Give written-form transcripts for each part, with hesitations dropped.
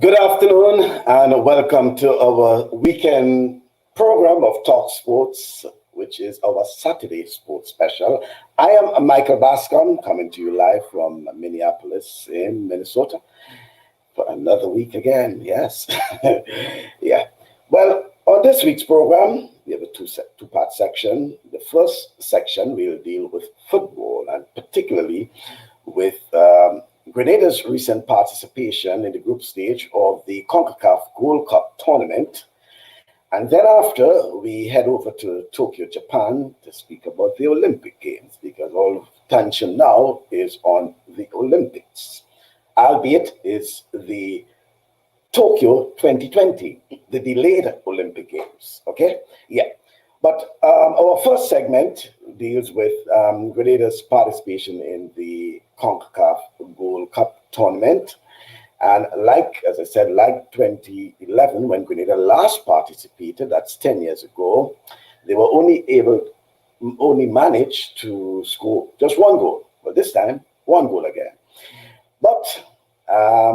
Good afternoon and welcome to our weekend program of TalkSports, which is our Saturday sports special. I am Michael Bascom, coming to you live from Minneapolis in Minnesota for another week again. Yes. Yeah. Well, on this week's program, we have a two-part section. The first section will deal with football and particularly with Grenada's recent participation in the group stage of the CONCACAF Gold Cup Tournament. And then after, we head over to Tokyo, Japan to speak about the Olympic Games, because all attention now is on the Olympics, albeit is the Tokyo 2020, the delayed Olympic Games, okay? Yeah. But our first segment deals with Grenada's participation in the CONCACAF Gold Cup Tournament. And as I said, like 2011, when Grenada last participated, that's 10 years ago, they were only managed to score just one goal. But this time, one goal again. But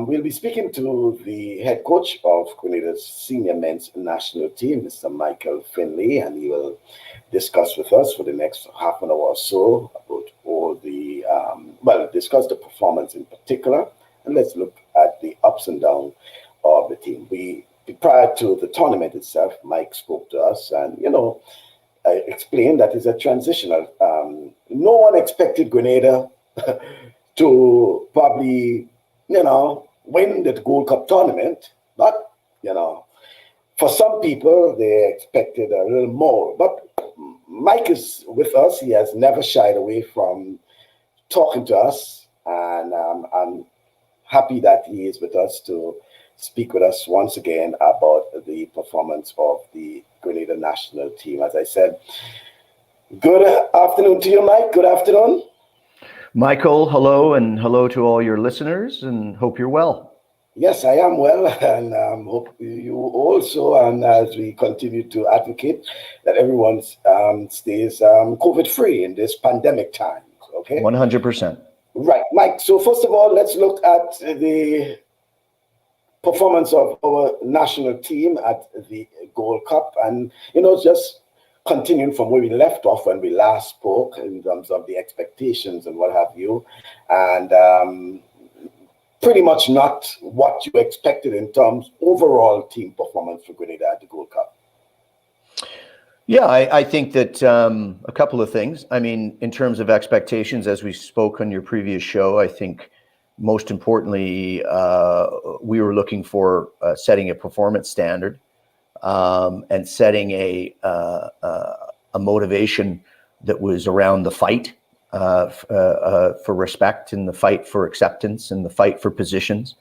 we'll be speaking to the head coach of Grenada's senior men's national team, Mr. Michael Findlay, and he will discuss with us for the next half an hour or so about all the, discuss the performance in particular, and let's look at the ups and downs of the team. Prior to the tournament itself, Mike spoke to us and, I explained that it's a transitional. No one expected Grenada to probably win the Gold Cup tournament. But, for some people, they expected a little more. But Mike is with us. He has never shied away from talking to us. And I'm happy that he is with us to speak with us once again about the performance of the Grenada national team. As I said, good afternoon to you, Mike. Good afternoon. Michael, hello, and hello to all your listeners, and hope you're well. Yes, I am well, and hope you also. And as we continue to advocate that everyone stays COVID-free in this pandemic time. Okay. 100%. Right, Mike. So first of all, let's look at the performance of our national team at the Gold Cup, and just continuing from where we left off when we last spoke in terms of the expectations and what have you, and pretty much not what you expected in terms overall team performance for Grenada at the Gold Cup. Yeah, I think that a couple of things. I mean, in terms of expectations, as we spoke on your previous show, I think most importantly, we were looking for setting a performance standard. And setting a motivation that was around the fight for respect and the fight for acceptance and the fight for positions.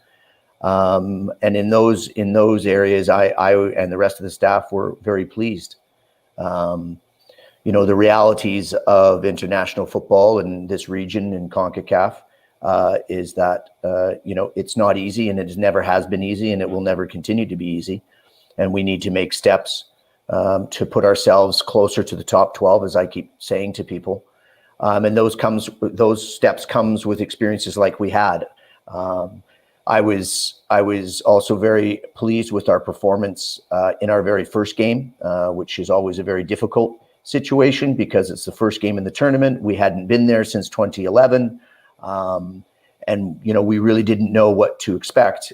And in those areas, I and the rest of the staff were very pleased. The realities of international football in this region in CONCACAF is that it's not easy, and it never has been easy, and it will never continue to be easy. And we need to make steps to put ourselves closer to the top 12, as I keep saying to people. And those steps comes with experiences like we had. I was also very pleased with our performance in our very first game, which is always a very difficult situation because it's the first game in the tournament. We hadn't been there since 2011. And we really didn't know what to expect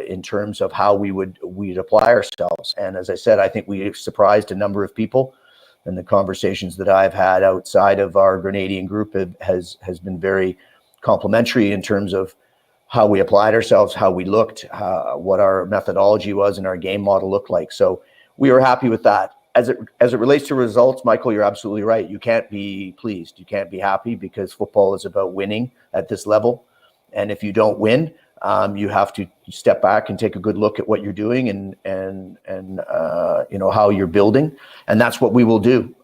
in terms of how we'd apply ourselves. And as I said, I think we surprised a number of people. And the conversations that I've had outside of our Grenadian group has been very complimentary in terms of how we applied ourselves, how we looked, what our methodology was, and our game model looked like. So we were happy with that. As it relates to results, Michael, you're absolutely right. You can't be pleased. You can't be happy because football is about winning at this level. And if you don't win, you have to step back and take a good look at what you're doing and how you're building. And that's what we will do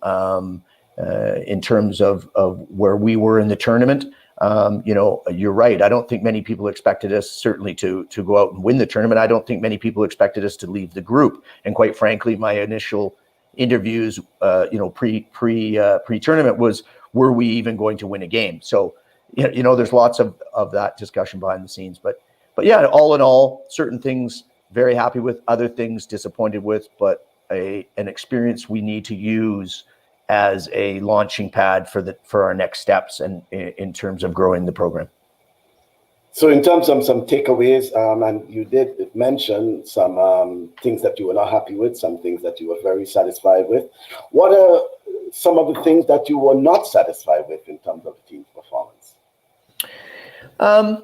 in terms of where we were in the tournament. You're right. I don't think many people expected us certainly to go out and win the tournament. I don't think many people expected us to leave the group. And quite frankly, my initial interviews, pre-tournament was, were we even going to win a game? So, there's lots of that discussion behind the scenes, but But yeah, all in all, certain things very happy with, other things disappointed with, but an experience we need to use as a launching pad for our next steps and in terms of growing the program. So in terms of some takeaways, and you did mention some things that you were not happy with, some things that you were very satisfied with. What are some of the things that you were not satisfied with in terms of the team's performance? I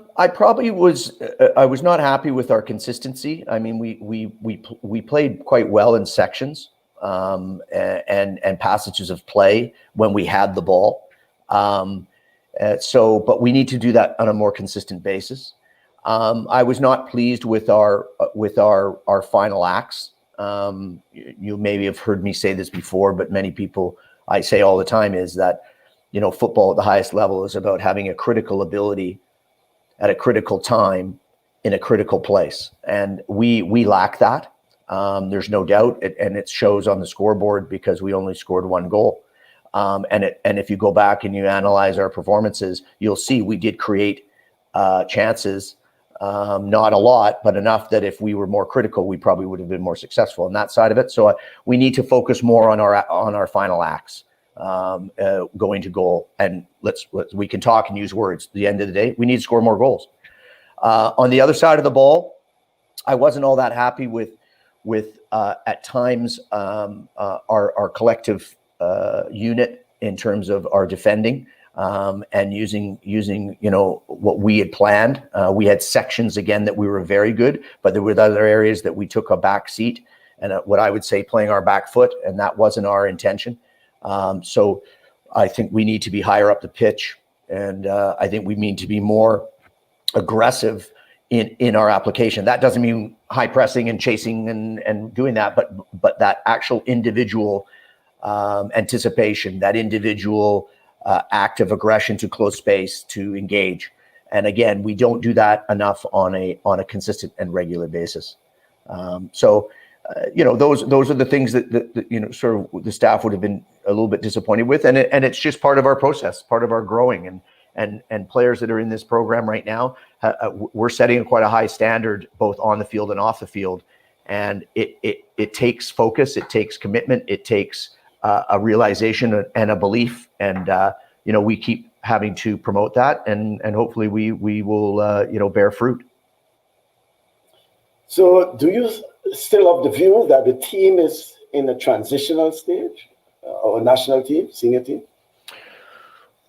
was not happy with our consistency. I mean, we played quite well in sections and passages of play when we had the ball. But we need to do that on a more consistent basis. I was not pleased with our final acts. You maybe have heard me say this before, but many people, I say all the time, is that, football at the highest level is about having a critical ability at a critical time in a critical place. And we lack that. There's no doubt. And it shows on the scoreboard because we only scored one goal. And if you go back and you analyze our performances, you'll see we did create chances, not a lot, but enough that if we were more critical, we probably would have been more successful on that side of it. So we need to focus more on our final acts, going to goal. And we can talk and use words. At the end of the day, we need to score more goals. On the other side of the ball, I wasn't all that happy with at times our collective unit in terms of our defending and using what we had planned. We had sections again that we were very good, but there were other areas that we took a back seat and what I would say playing our back foot, and that wasn't our intention. So I think we need to be higher up the pitch, and I think we need to be more aggressive in our application. That doesn't mean high pressing and chasing and doing that, but that actual individual anticipation, that individual act of aggression to close space, to engage. And again, we don't do that enough on a consistent and regular basis. Those are the things that sort of the staff would have been a little bit disappointed with, and it's just part of our process, part of our growing, and players that are in this program right now, we're setting quite a high standard both on the field and off the field, and it takes focus, it takes commitment, it takes a realization and a belief, and we keep having to promote that, and hopefully we will bear fruit. So do you still have the view that the team is in a transitional stage, or national team, senior team?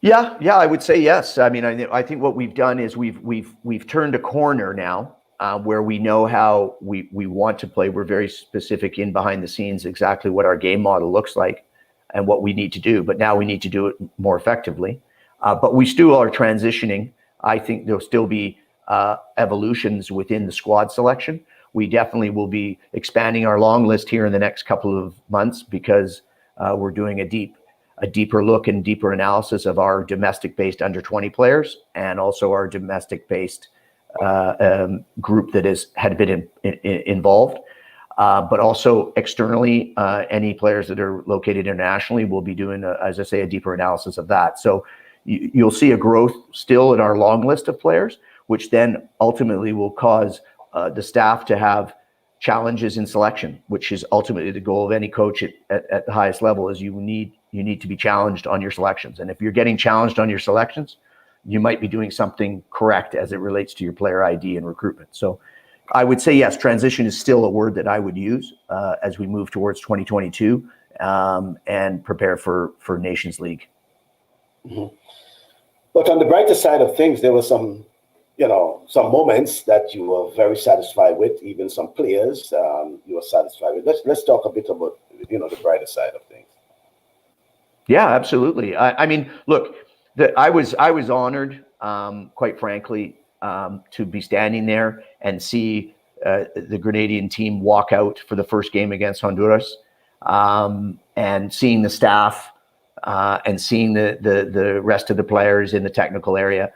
Yeah, I would say yes. I mean, I think what we've done is we've turned a corner now, where we know how we want to play. We're very specific in behind the scenes exactly what our game model looks like and what we need to do. But now we need to do it more effectively. But we still are transitioning. I think there'll still be evolutions within the squad selection. We definitely will be expanding our long list here in the next couple of months because we're doing a deeper look and deeper analysis of our domestic-based under 20 players, and also our domestic-based group that had been involved. But also externally, any players that are located internationally will be doing, as I say, a deeper analysis of that. So you'll see a growth still in our long list of players, which then ultimately will cause the staff to have challenges in selection, which is ultimately the goal of any coach at the highest level. Is you need to be challenged on your selections. And if you're getting challenged on your selections, you might be doing something correct as it relates to your player ID and recruitment. So I would say, yes, transition is still a word that I would use as we move towards 2022 and prepare for Nations League. Mm-hmm. But on the brighter side of things, there were some moments that you were very satisfied with, even some players you were satisfied with. Let's talk a bit about, the brighter side of things. Yeah, absolutely. I mean, look, I was honored, quite frankly, to be standing there and see the Grenadian team walk out for the first game against Honduras, and seeing the staff and seeing the rest of the players in the technical area,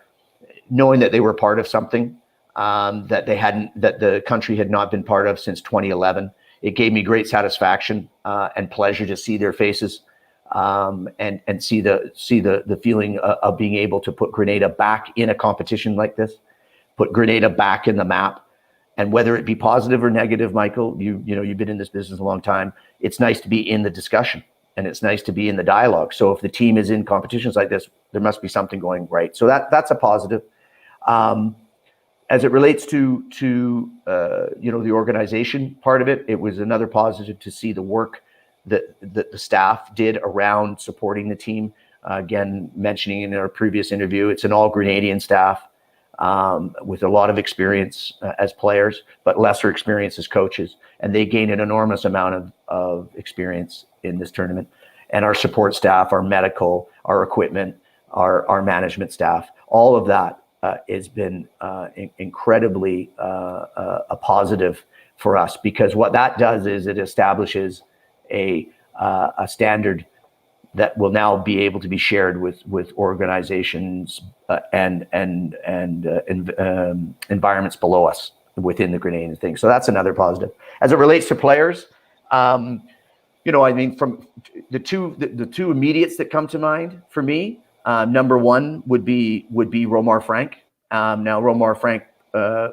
knowing that they were part of something that the country had not been part of since 2011. It gave me great satisfaction and pleasure to see their faces. And see the feeling of being able to put Grenada back in a competition like this. put Grenada back in the map. And whether it be positive or negative, Michael, you've been in this business a long time. It's nice to be in the discussion, and it's nice to be in the dialogue. So if the team is in competitions like this, there must be something going right. So that's a positive. As it relates to the organization part of it, it was another positive to see the work that the staff did around supporting the team. Again, mentioning in our previous interview, it's an all Grenadian staff with a lot of experience as players, but lesser experience as coaches. And they gained an enormous amount of experience in this tournament. And our support staff, our medical, our equipment, our management staff, all of that has been incredibly a positive for us, because what that does is it establishes a standard that will now be able to be shared with organizations and environments below us within the Grenadian thing. So that's another positive. As it relates to players, from the two immediates that come to mind for me, number one would be Romar Frank. Now Romar Frank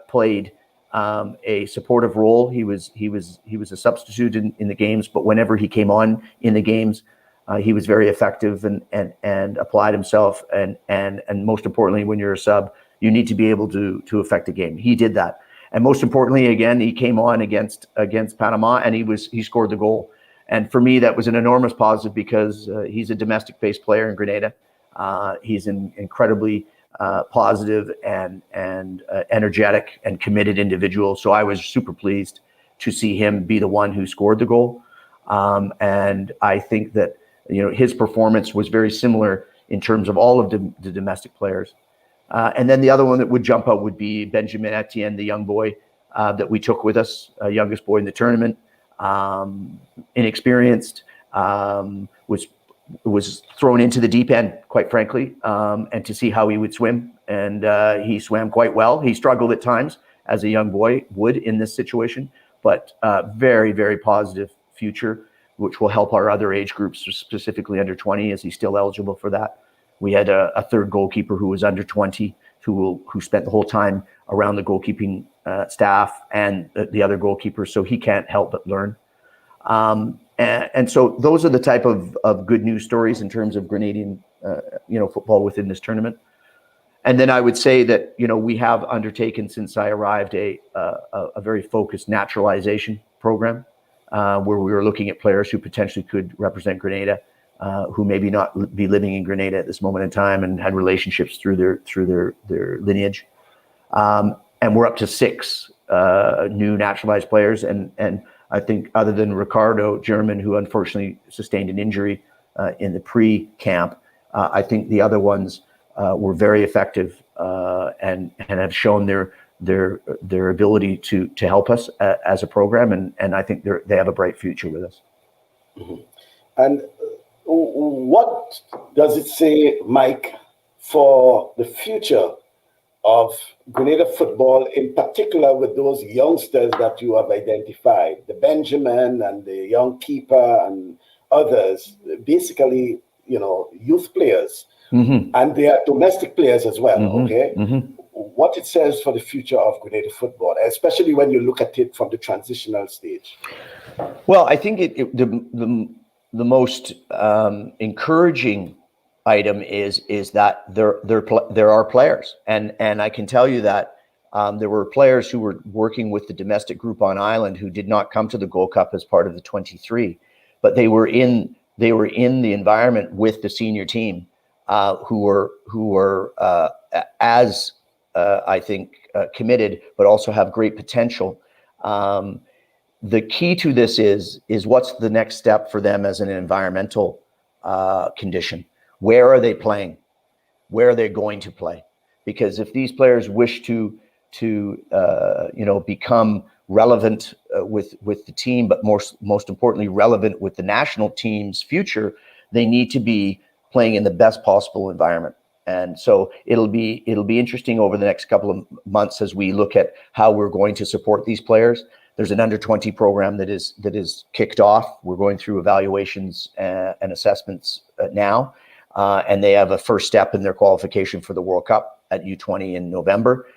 played a supportive role. He was a substitute in the games, but whenever he came on in the games, he was very effective and applied himself. And most importantly, when you're a sub, you need to be able to affect the game. He did that. And most importantly, again, he came on against Panama, and he scored the goal. And for me, that was an enormous positive, because he's a domestic-based player in Grenada. He's an incredibly positive and energetic and committed individual. So I was super pleased to see him be the one who scored the goal. And I think that his performance was very similar in terms of all of the domestic players. And then the other one that would jump out would be Benjamin Etienne, the young boy that we took with us, youngest boy in the tournament, inexperienced, was thrown into the deep end, quite frankly, and to see how he would swim. And he swam quite well. He struggled at times, as a young boy would in this situation, but very, very positive future, which will help our other age groups, specifically under 20, as he's still eligible for that. We had a third goalkeeper who was under 20, who spent the whole time around the goalkeeping staff and the other goalkeepers, so he can't help but learn. And so those are the type of good news stories in terms of Grenadian football within this tournament. And then I would say that we have undertaken, since I arrived, a very focused naturalization program, where we were looking at players who potentially could represent Grenada, who maybe not be living in Grenada at this moment in time and had relationships through their lineage. And we're up to 6 new naturalized players. And I think, other than Ricardo German, who unfortunately sustained an injury in the pre-camp, I think the other ones were very effective and have shown their ability to help us as a program, and I think they have a bright future with us. Mm-hmm. And what does it say, Mike, for the future of Grenada football, in particular with those youngsters that you have identified, the Benjamin and the young keeper and others, basically, youth players, mm-hmm. and they are domestic players as well, mm-hmm. okay? Mm-hmm. What it says for the future of Grenada football, especially when you look at it from the transitional stage? Well, I think the most encouraging item is that there are players, and I can tell you that there were players who were working with the domestic group on island who did not come to the Gold Cup as part of the 23, but they were in the environment with the senior team, who were as I think committed, but also have great potential. The key to this is what's the next step for them as an environmental condition. Where are they playing? Where are they going to play? Because if these players wish to become relevant with the team, but most importantly relevant with the national team's future, they need to be playing in the best possible environment. And so it'll be interesting over the next couple of months as we look at how we're going to support these players. There's an under 20 program that is kicked off. We're going through evaluations and assessments now. And they have a first step in their qualification for the World Cup at U20 in November.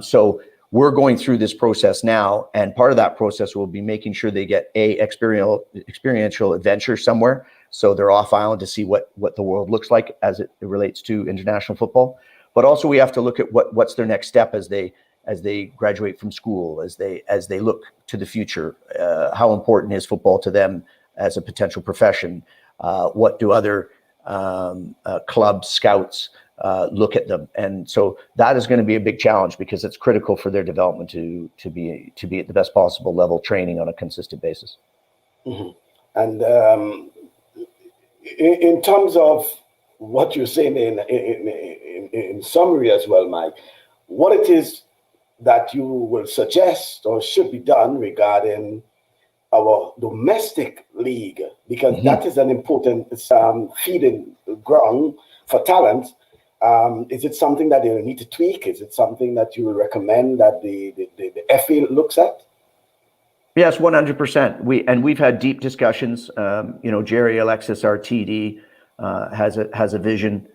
So we're going through this process now, and part of that process will be making sure they get experiential adventure somewhere, so they're off island to see what the world looks like as it relates to international football. But also we have to look at what's their next step as they graduate from school, as they look to the future. How important is football to them as a potential profession? What do other clubs, scouts look at them? And so that is going to be a big challenge, because it's critical for their development to be at the best possible level, training on a consistent basis. Mm-hmm. And in terms of what you're saying in summary as well, Mike, what it is that you will suggest or should be done regarding our domestic league, because that is an important feeding ground for talent. Is it something that they need to tweak? Is it something that you would recommend that the FA looks at? Yes, 100%. We've had deep discussions. Jerry Alexis, our TD, has a vision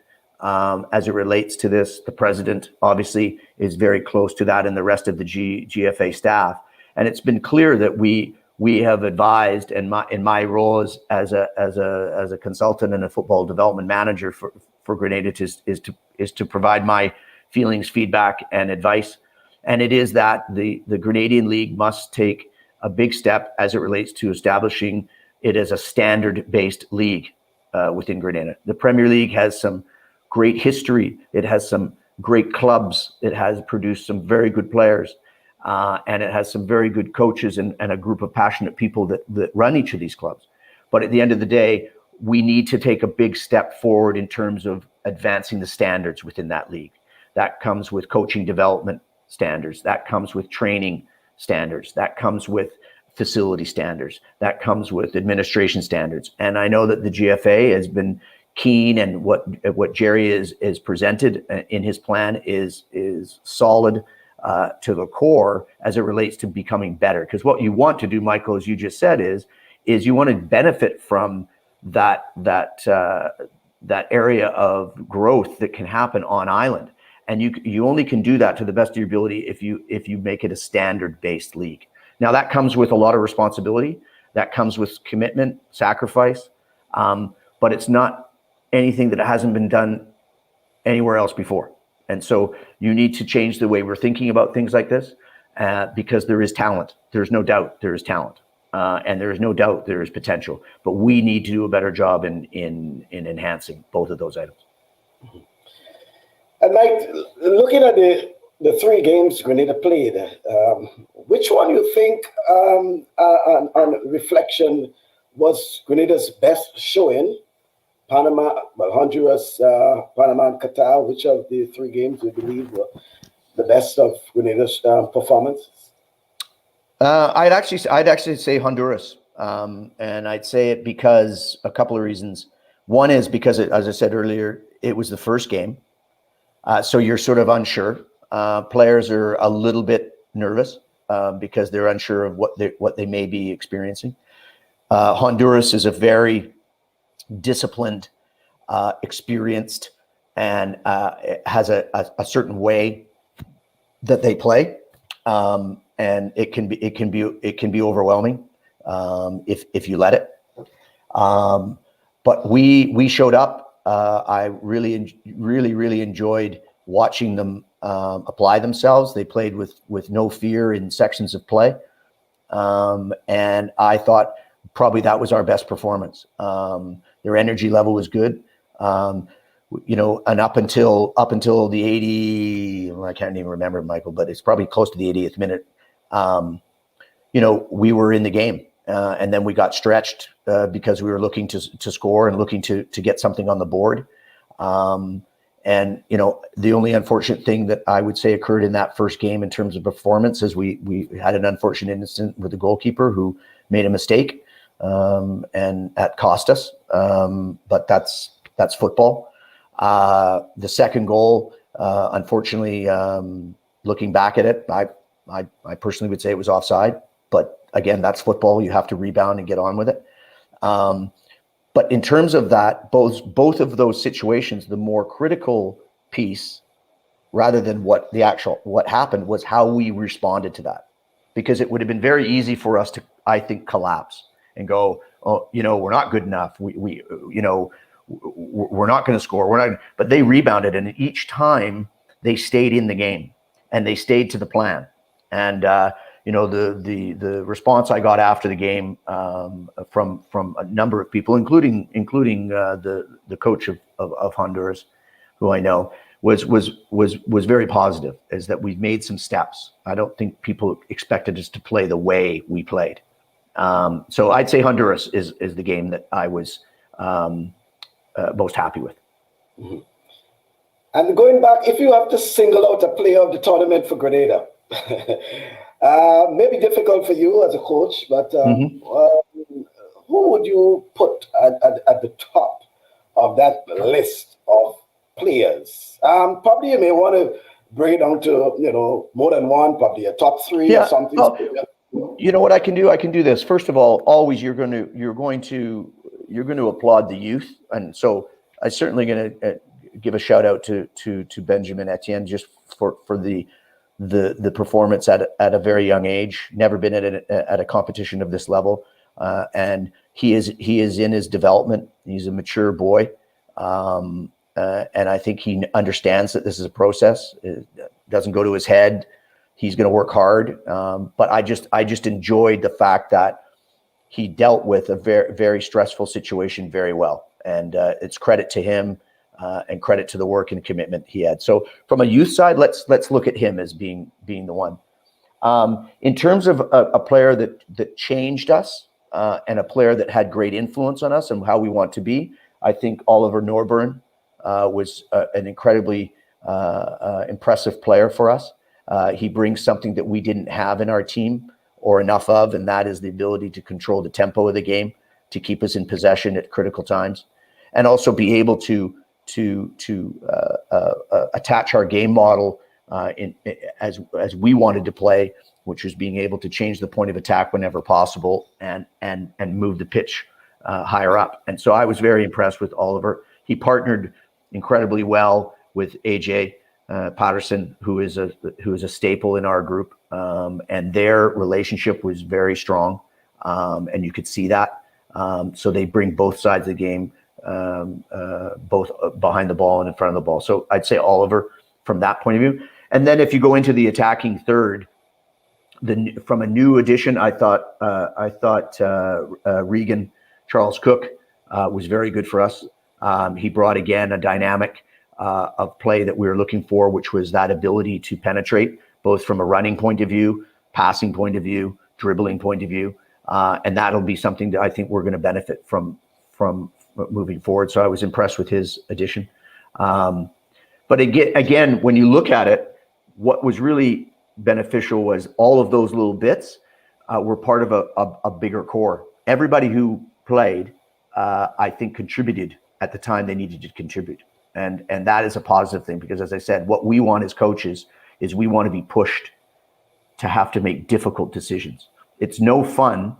as it relates to this. The president obviously is very close to that, and the rest of the GFA staff. And it's been clear that we have advised, and in my role as a consultant and a football development manager for Grenada is to provide my feelings, feedback, and advice. And it is that the Grenadian League must take a big step as it relates to establishing it as a standard-based league within Grenada. The Premier League has some great history. It has some great clubs. It has produced some very good players. And it has some very good coaches and a group of passionate people that run each of these clubs. But at the end of the day, we need to take a big step forward in terms of advancing the standards within that league. That comes with coaching development standards. That comes with training standards. That comes with facility standards. That comes with administration standards. And I know that the GFA has been keen, and what Jerry is presented in his plan is solid to the core as it relates to becoming better. Because what you want to do, Michael, as you just said, is you want to benefit from that area of growth that can happen on island. And you only can do that to the best of your ability if you make it a standard-based league. Now that comes with a lot of responsibility. That comes with commitment, sacrifice, but it's not anything that hasn't been done anywhere else before. And so you need to change the way we're thinking about things like this, because there is talent. There's no doubt there is talent, and there is no doubt there is potential. But we need to do a better job in enhancing both of those items. Mm-hmm. And Mike, looking at the three games Grenada played, which one you think, on reflection, was Grenada's best showing? Panama, Honduras, Panama, and Qatar. Which of the three games do you believe were the best of Grenada's performances? I'd actually say Honduras, and I'd say it because a couple of reasons. One is because, as I said earlier, it was the first game. So you're sort of unsure. Players are a little bit nervous because they're unsure of what they may be experiencing. Honduras is a very disciplined, experienced, and has a certain way that they play, and it can be overwhelming if you let it. But we showed up. I really enjoyed watching them apply themselves. They played with no fear in sections of play, and I thought probably that was our best performance. Their energy level was good, and up until the 80, I can't even remember, Michael, but it's probably close to the 80th minute. We were in the game. And then we got stretched because we were looking to score and looking to get something on the board. And the only unfortunate thing that I would say occurred in that first game in terms of performance is we had an unfortunate incident with the goalkeeper who made a mistake, and that cost us. But that's football. The second goal, unfortunately, looking back at it, I personally would say it was offside. But again, that's football. You have to rebound and get on with it. But in terms of that, both of those situations, the more critical piece rather than what happened was how we responded to that. Because it would have been very easy for us to, I think, collapse and go, oh, we're not good enough. We're not going to score. But they rebounded, and each time they stayed in the game and they stayed to the plan. And the response I got after the game from a number of people, including the coach of Honduras, who I know, was very positive, is that we've made some steps. I don't think people expected us to play the way we played. So I'd say Honduras is the game that I was most happy with. Mm-hmm. And going back, if you have to single out a player of the tournament for Grenada, maybe difficult for you as a coach, but who would you put at the top of that list of players? Probably you may want to bring it down to more than one, probably a top three or something. You know what I can do? I can do this. First of all, always you're going to applaud the youth, and so I'm certainly going to give a shout out to Benjamin Etienne just for the performance at a very young age. Never been at a competition of this level, and he is in his development. He's a mature boy. And I think he understands that this is a process. It doesn't go to his head. He's going to work hard. But I just enjoyed the fact that he dealt with a very, very stressful situation very well. And it's credit to him and credit to the work and commitment he had. So from a youth side, let's look at him as being the one. In terms of a player that changed us and a player that had great influence on us and how we want to be, I think Oliver Norburn was an incredibly impressive player for us. He brings something that we didn't have in our team or enough of, and that is the ability to control the tempo of the game, to keep us in possession at critical times, and also be able to attach our game model as we wanted to play, which was being able to change the point of attack whenever possible and move the pitch higher up. And so I was very impressed with Oliver. He partnered incredibly well with AJ Patterson, who is a staple in our group, and their relationship was very strong, and you could see that. So they bring both sides of the game, both behind the ball and in front of the ball. So I'd say Oliver from that point of view. And then if you go into the attacking third, from a new addition, I thought Regan Charles Cook was very good for us. He brought again a dynamic of play that we were looking for, which was that ability to penetrate, both from a running point of view, passing point of view, dribbling point of view, and that'll be something that I think we're going to benefit from moving forward. So I was impressed with his addition. But again, when you look at it, what was really beneficial was all of those little bits were part of a bigger core. Everybody who played, I think, contributed at the time they needed to contribute. And that is a positive thing, because as I said, what we want as coaches is we want to be pushed to have to make difficult decisions. It's no fun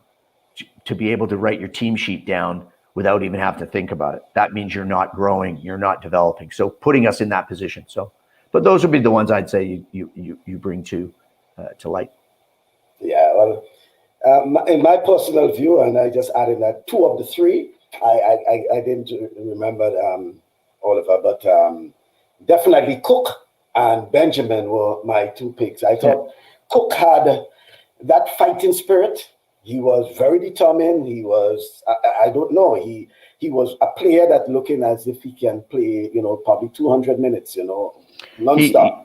to be able to write your team sheet down without even having to think about it. That means you're not growing, you're not developing. So putting us in that position. So, but those would be the ones I'd say you bring to light. Yeah, well, in my personal view, and I just added that two of the three, I didn't remember Oliver, but definitely Cook and Benjamin were my two picks. I thought Cook had that fighting spirit. He was very determined. He was, I don't know, he was a player that looking as if he can play, probably 200 minutes, nonstop.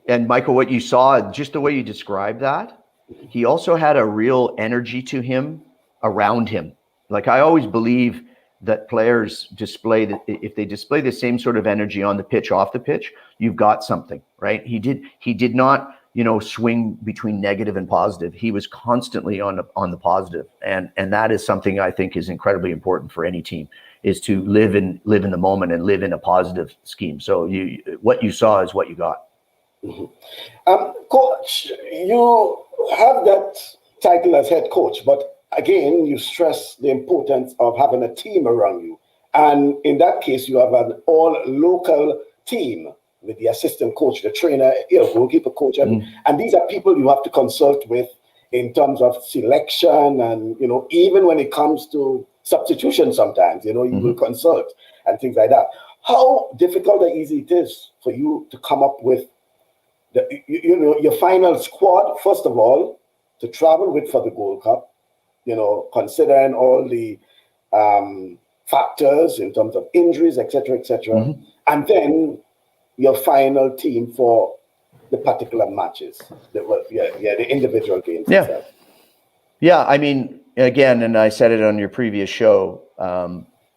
And Michael, what you saw, just the way you described that, he also had a real energy to him around him. Like, I always believe that players if they display the same sort of energy on the pitch, off the pitch, you've got something, right? He did not, swing between negative and positive. He was constantly on the positive. And that is something I think is incredibly important for any team, is to live in the moment and live in a positive scheme. So what you saw is what you got. Mm-hmm. Coach, you have that title as head coach, but again, you stress the importance of having a team around you. And in that case, you have an all-local team. with the assistant coach, the trainer, goalkeeper coach, and these are people you have to consult with in terms of selection, and even when it comes to substitution, sometimes you will consult and things like that. How difficult or easy it is for you to come up with your final squad, first of all, to travel with for the Gold Cup, considering all the factors in terms of injuries, etc., and then your final team for the particular matches, the individual games. Yeah. I mean, again, and I said it on your previous show,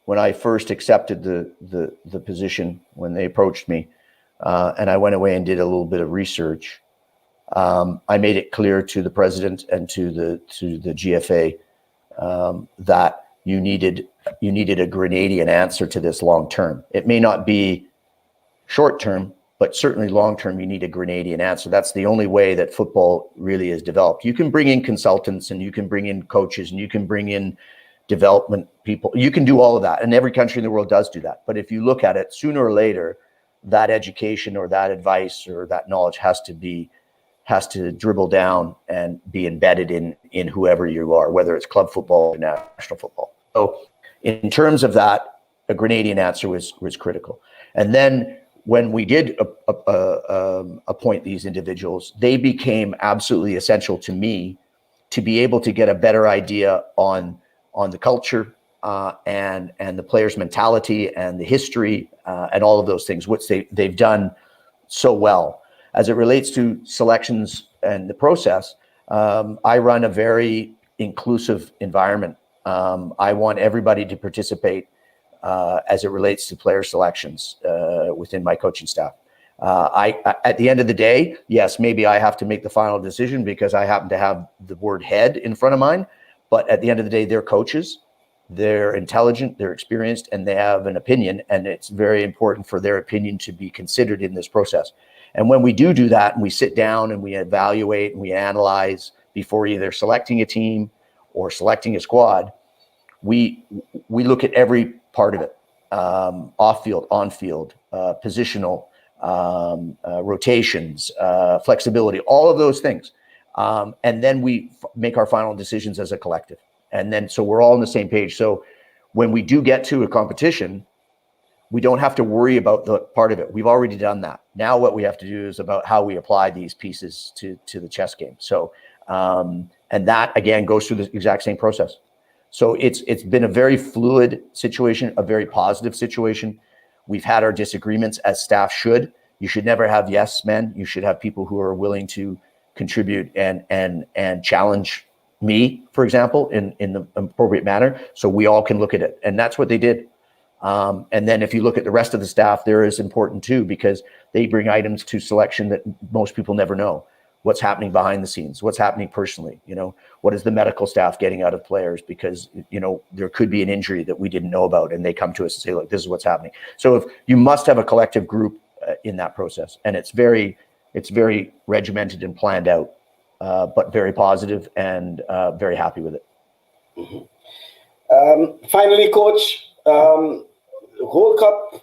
when I first accepted the position, when they approached me, and I went away and did a little bit of research, I made it clear to the president and to the GFA that you needed a Grenadian answer to this long term. It may not be short term, but certainly long term, you need a Grenadian answer. That's the only way that football really is developed. You can bring in consultants, and you can bring in coaches, and you can bring in development people. You can do all of that, and every country in the world does do that. But if you look at it, sooner or later, that education or that advice or that knowledge has to dribble down and be embedded in whoever you are, whether it's club football or national football. So in terms of that, a Grenadian answer was critical. And then when we did appoint these individuals, they became absolutely essential to me to be able to get a better idea on the culture and the players' mentality and the history and all of those things, which they've done so well. As it relates to selections and the process, I run a very inclusive environment. I want everybody to participate as it relates to player selections within my coaching staff. At the end of the day, yes, maybe I have to make the final decision because I happen to have the word head in front of mine. But at the end of the day, they're coaches, they're intelligent, they're experienced, and they have an opinion. And it's very important for their opinion to be considered in this process. And when we do that, and we sit down and we evaluate and we analyze before either selecting a team or selecting a squad, we look at every part of it, off field, on field, positional, rotations, flexibility, all of those things. And then we make our final decisions as a collective. And then, so we're all on the same page. So when we do get to a competition, we don't have to worry about the part of it. We've already done that. Now what we have to do is about how we apply these pieces to the chess game. So, and that again goes through the exact same process. So it's been a very fluid situation, a very positive situation. We've had our disagreements, as staff should. You should never have yes men. You should have people who are willing to contribute and challenge me, for example, in the appropriate manner, so we all can look at it. And that's what they did. And then if you look at the rest of the staff, they're as important too, because they bring items to selection that most people never know. What's happening behind the scenes, what's happening personally, what is the medical staff getting out of players, because, there could be an injury that we didn't know about, and they come to us and say, look, this is what's happening. So if you must have a collective group in that process, and it's very regimented and planned out, but very positive and very happy with it. Mm-hmm. Finally, Coach, the Gold Cup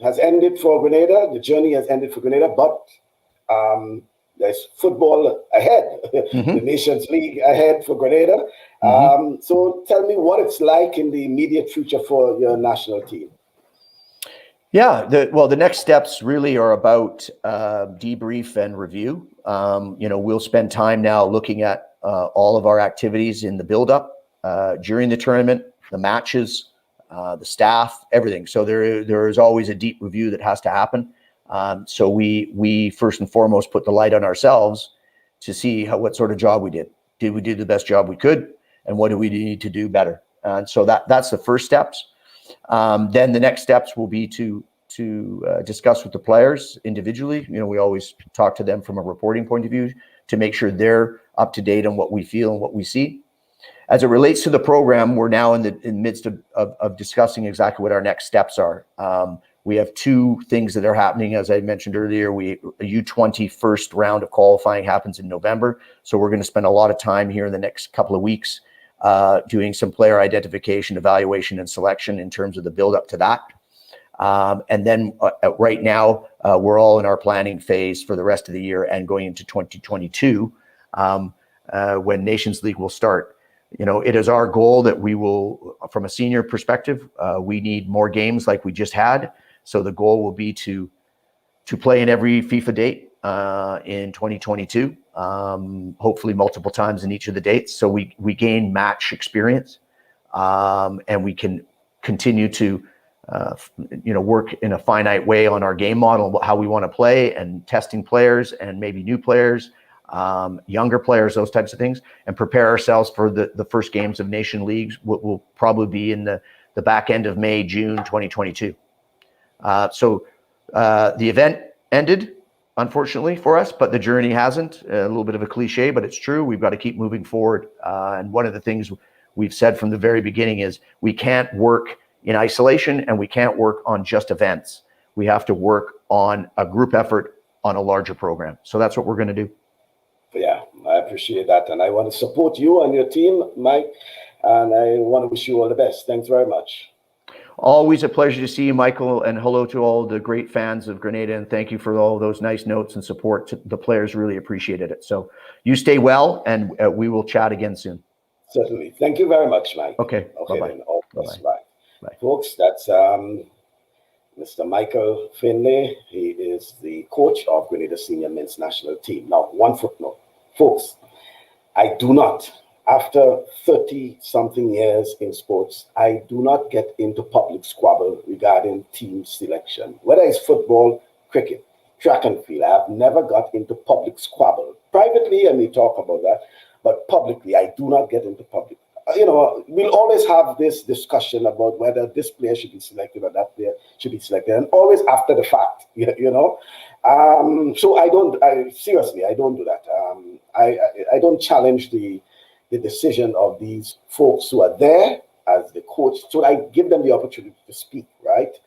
has ended for Grenada. The journey has ended for Grenada, but there's football ahead, the Nations League ahead for Grenada. So tell me what it's like in the immediate future for your national team. Yeah, the next steps really are about debrief and review. We'll spend time now looking at all of our activities in the build-up, during the tournament, the matches, the staff, everything. So there is always a deep review that has to happen. So we first and foremost put the light on ourselves to see what sort of job we did. Did we do the best job we could? And what do we need to do better? And so that's the first steps. Then the next steps will be to discuss with the players individually. We always talk to them from a reporting point of view to make sure they're up to date on what we feel and what we see. As it relates to the program, we're now in the midst of discussing exactly what our next steps are. We have two things that are happening. As I mentioned earlier, a U20 first round of qualifying happens in November. So we're going to spend a lot of time here in the next couple of weeks doing some player identification, evaluation, and selection in terms of the build up to that. And then right now, we're all in our planning phase for the rest of the year and going into 2022, when Nations League will start. It is our goal that we will, from a senior perspective, we need more games like we just had. So the goal will be to play in every FIFA date in 2022, hopefully multiple times in each of the dates. So we gain match experience, and we can continue to work in a finite way on our game model, how we want to play, and testing players and maybe new players, younger players, those types of things, and prepare ourselves for the first games of Nation Leagues, will probably be in the back end of May, June 2022. So the event ended, unfortunately for us, but the journey hasn't. A little bit of a cliche, but it's true. We've got to keep moving forward. And one of the things we've said from the very beginning is we can't work in isolation, and we can't work on just events. We have to work on a group effort on a larger program. So that's what we're going to do. Yeah, I appreciate that. And I want to support you and your team, Mike. And I want to wish you all the best. Thanks very much. Always a pleasure to see you, Michael, and hello to all the great fans of Grenada, and thank you for all those nice notes and support. The players really appreciated it. So you stay well, and we will chat again soon. Certainly. Thank you very much, Mike. Okay. Bye-bye. Then. All Bye-bye. Bye. Bye. Folks, that's Mr. Michael Findlay. He is the coach of Grenada Senior Men's National Team. Now, one footnote. Folks, I do not, after 30-something years in sports, I do not get into public squabble regarding team selection. Whether it's football, cricket, track and field, I have never got into public squabble. Privately, I may talk about that, but publicly, I do not get into public. We'll always have this discussion about whether this player should be selected or that player should be selected, and always after the fact, So I don't, seriously, I don't do that. I don't challenge the decision of these folks who are there as the coach. So I give them the opportunity to speak, right?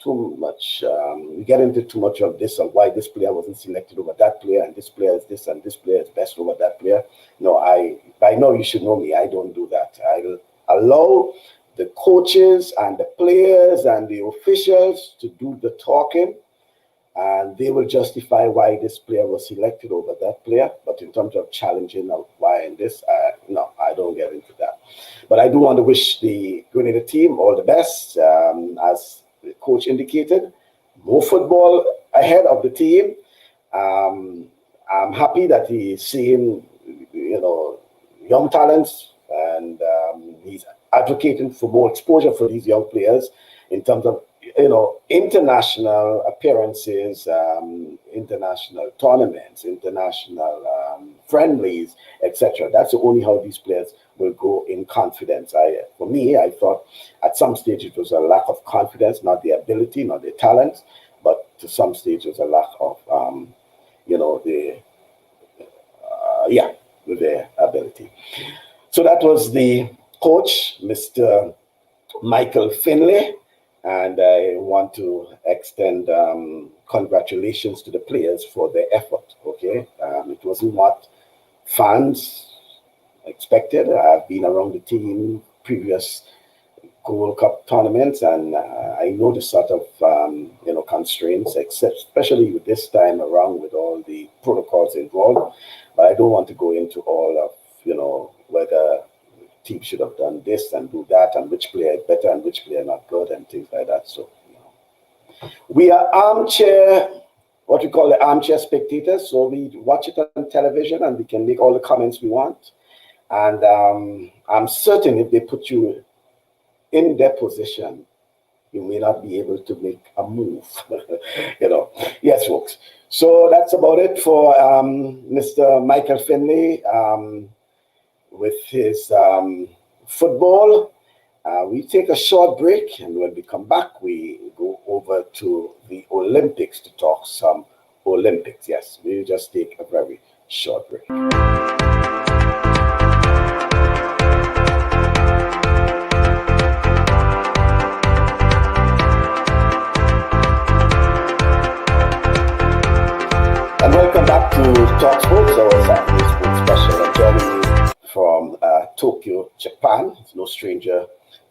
Too much, we get into too much of this and why this player wasn't selected over that player, and this player is this and this player is best over that player. No, I know you should know me. I don't do that. I allow the coaches and the players and the officials to do the talking, and they will justify why this player was selected over that player. But in terms of challenging why and this, no, I don't get into that. But I do want to wish the Grenada team all the best. As the coach indicated, more football ahead of the team. I'm happy that he's seeing, young talents, and he's advocating for more exposure for these young players in terms of, international appearances, international tournaments, international friendlies, etc. That's only how these players will go in confidence. For me, I thought at some stage it was a lack of confidence, not the ability, not the talent, but to some stage it was a lack of, their ability. So that was the coach, Mr. Michael Findlay. And I want to extend congratulations to the players for their effort, okay? It wasn't what fans expected. I've been around the team, previous Gold Cup tournaments, and I know the sort of, constraints, especially with this time around with all the protocols involved. But I don't want to go into all of, whether team should have done this and do that, and which player is better and which player not good, and things like that. So, we are what we call the armchair spectators. So we watch it on television and we can make all the comments we want. And I'm certain if they put you in their position, you may not be able to make a move. Yes, folks. So that's about it for Mr. Michael Findlay. With his football. We take a short break, and when we come back, we go over to the Olympics to talk some Olympics. Yes, we'll just take a very short break. And welcome back to TalkSports, our Saturday Sports Special. And joining me from Tokyo, Japan. He's no stranger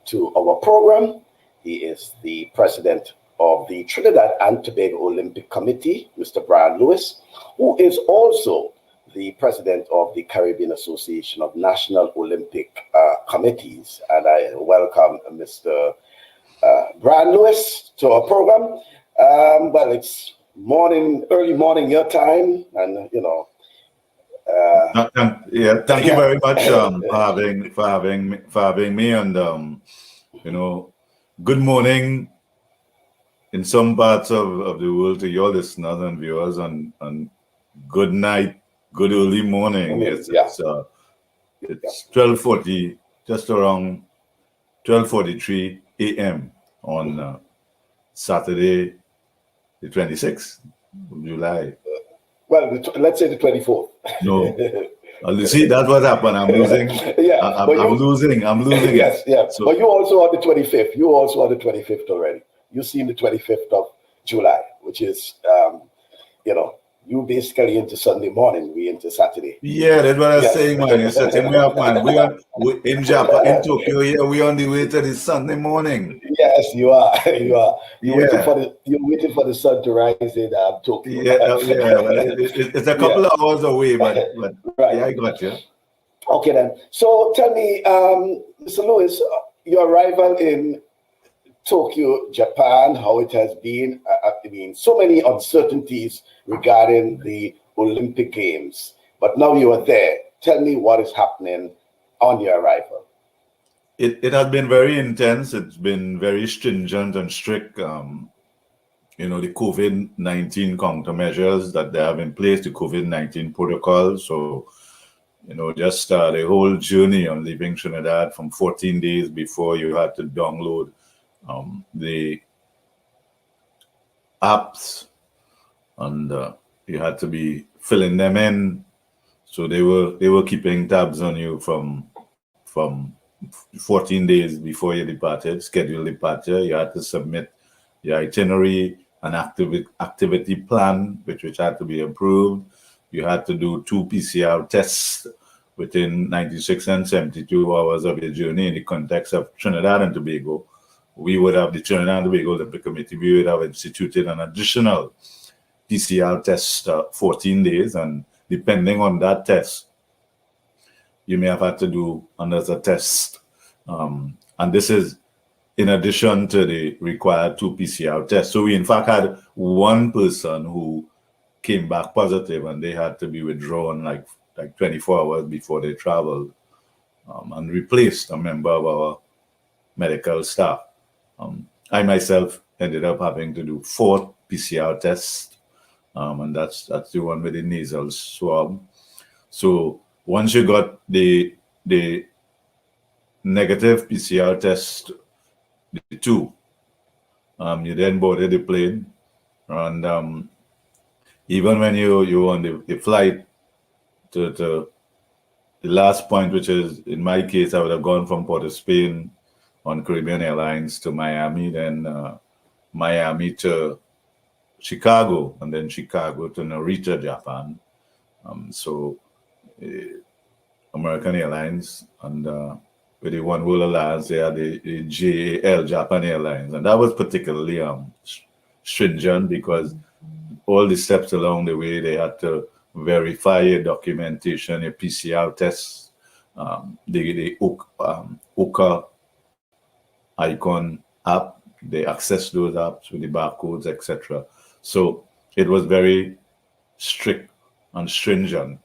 to our program. He is the president of the Trinidad and Tobago Olympic Committee, Mr. Brian Lewis, who is also the president of the Caribbean Association of National Olympic Committees. And I welcome Mr. Brian Lewis to our program. Well, it's early morning your time, and thank you very much for having me, and good morning in some parts of the world to your listeners and viewers, and good night, good early morning. It's 12:40, just around 12:43 a.m. on Saturday, the 26th of July. Well, let's say the 24th. No. See, that's what happened. I'm losing. I'm losing. Yes, yeah. So, but you also on the 25th. You also on the 25th already. You seen the 25th of July, which is, you basically into Sunday morning. We into Saturday. Yeah, that's what I was saying, man. You're setting me up, man. We in Japan, in Tokyo. Here, we on the way to the Sunday morning. Yes, you are. You are. You're waiting for the sun to rise in Tokyo. Well, it's a couple of hours away, but right. Yeah, I got you. Okay, then. So tell me, Mr. Lewis, your arrival in Tokyo, Japan, how it has been. I mean, so many uncertainties regarding the Olympic Games, but now you are there. Tell me what is happening on your arrival. It has been very intense. It's been very stringent and strict. The COVID-19 countermeasures that they have in place, the COVID-19 protocol. So, just the whole journey on leaving Trinidad from 14 days before you had to download the apps, and you had to be filling them in. So they were keeping tabs on you from 14 days before you departed, scheduled departure. You had to submit your itinerary, an activity plan, which had to be approved. You had to do 2 PCR tests within 96 and 72 hours of your journey in the context of Trinidad and Tobago. We would have the Trinidad and Tobago Olympic Committee, we would have instituted an additional PCR test 14 days, and depending on that test, you may have had to do another test. And this is in addition to the required 2 PCR tests. So we in fact had one person who came back positive, and they had to be withdrawn like 24 hours before they traveled, and replaced a member of our medical staff. I myself ended up having to do 4 PCR tests, and that's the one with the nasal swab. So once you got the negative PCR test, the 2, you then boarded the plane, and even when you on the flight to the last point, which is in my case, I would have gone from Port of Spain on Caribbean Airlines to Miami, then Miami to Chicago, and then Chicago to Narita, Japan. So American Airlines, and with the One World Alliance, they had the JAL, Japan Airlines, and that was particularly stringent because all the steps along the way, they had to verify your documentation, your PCR tests, the OCA icon app, they access those apps with the barcodes, etc. So it was very strict and stringent.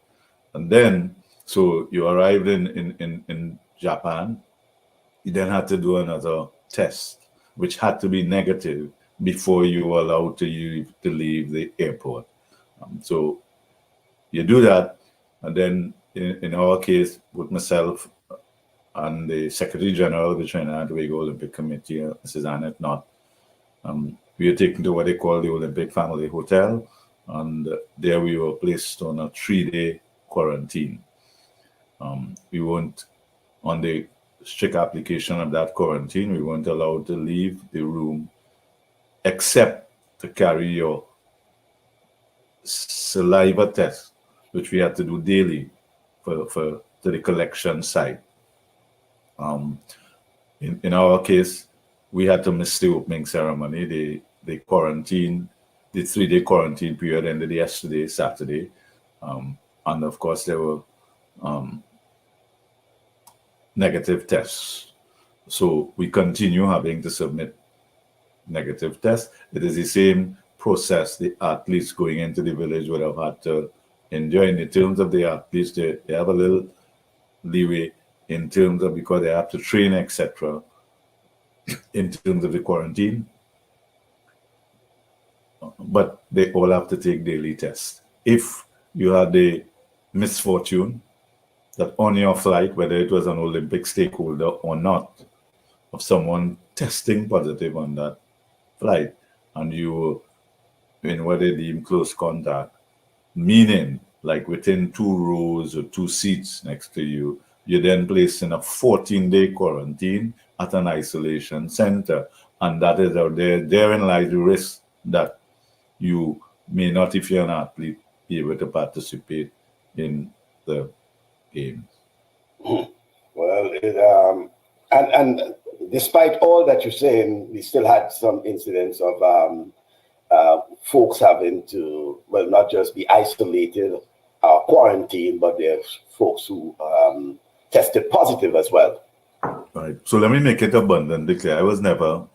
And then, so you arrived in Japan, you then had to do another test, which had to be negative before you were allowed to leave the airport. So you do that, and then in our case, with myself and the Secretary General of the Trinidad and Tobago Olympic Committee, Mrs. Annette Knott, we were taken to what they call the Olympic Family Hotel, and there we were placed on a 3-day quarantine. We weren't, on the strict application of that quarantine, we weren't allowed to leave the room except to carry your saliva test, which we had to do daily to the collection site. In our case, we had to miss the opening ceremony. The quarantine, the 3-day quarantine period ended yesterday, Saturday. And of course, there were negative tests. So we continue having to submit negative tests. It is the same process the athletes going into the village would have had to enjoy. In terms of the athletes, they have a little leeway in terms of, because they have to train, etc. in terms of the quarantine. But they all have to take daily tests. If you had the misfortune that on your flight, whether it was an Olympic stakeholder or not, of someone testing positive on that flight, and you were in what they deem close contact, meaning like within 2 rows or 2 seats next to you, you're then placed in a 14-day quarantine at an isolation center. And that is out there. Therein lies the risk that you may not, if you're an athlete, be able to participate in the games. Well, and despite all that you're saying, we still had some incidents of folks having to, well, not just be isolated, quarantined, but there's folks who tested positive as well. Right. So let me make it abundantly clear. I was never,